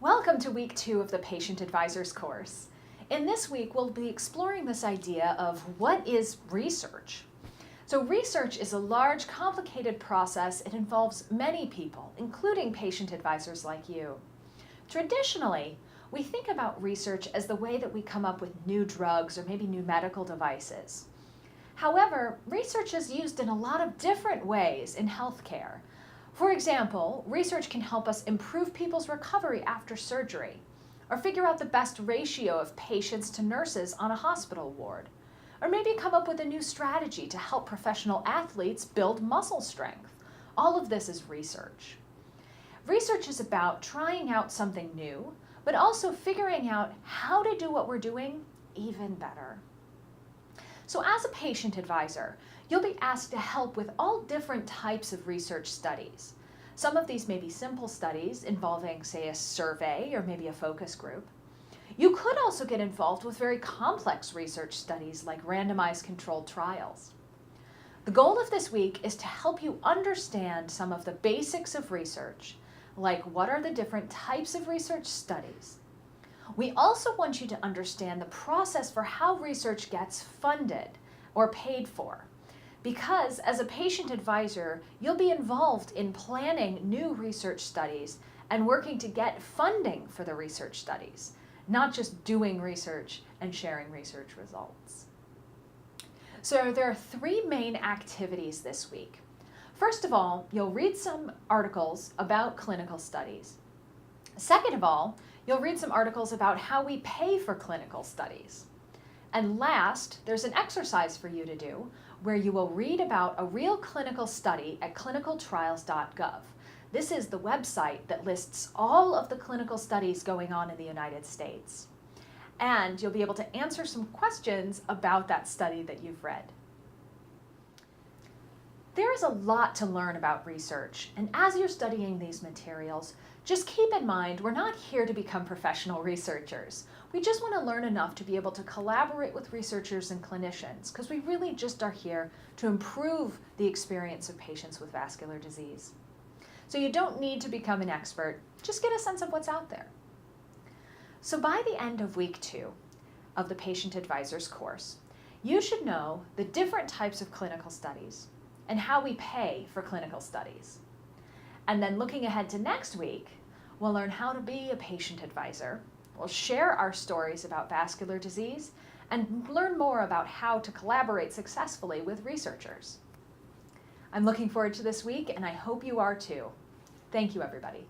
Welcome to week 2 of the Patient Advisors course. In this week, we'll be exploring this idea of what is research. So research is a large, complicated process. It involves many people, including patient advisors like you. Traditionally, we think about research as the way that we come up with new drugs or maybe new medical devices. However, research is used in a lot of different ways in healthcare. For example, research can help us improve people's recovery after surgery, or figure out the best ratio of patients to nurses on a hospital ward, or maybe come up with a new strategy to help professional athletes build muscle strength. All of this is research. Research is about trying out something new, but also figuring out how to do what we're doing even better. So as a patient advisor, you'll be asked to help with all different types of research studies. Some of these may be simple studies involving, say, a survey or maybe a focus group. You could also get involved with very complex research studies like randomized controlled trials. The goal of this week is to help you understand some of the basics of research, like what are the different types of research studies. We also want you to understand the process for how research gets funded or paid for. Because as a patient advisor, you'll be involved in planning new research studies and working to get funding for the research studies, not just doing research and sharing research results. So there are 3 main activities this week. First of all, you'll read some articles about clinical studies. Second of all, you'll read some articles about how we pay for clinical studies. And last, there's an exercise for you to do where you will read about a real clinical study at clinicaltrials.gov. This is the website that lists all of the clinical studies going on in the United States. And you'll be able to answer some questions about that study that you've read. There is a lot to learn about research, and as you're studying these materials, just keep in mind we're not here to become professional researchers. We just want to learn enough to be able to collaborate with researchers and clinicians, because we really just are here to improve the experience of patients with vascular disease. So you don't need to become an expert, just get a sense of what's out there. So by the end of week 2 of the Patient Advisors course, you should know the different types of clinical studies and how we pay for clinical studies. And then looking ahead to next week, we'll learn how to be a patient advisor, we'll share our stories about vascular disease, and learn more about how to collaborate successfully with researchers. I'm looking forward to this week, and I hope you are too. Thank you, everybody.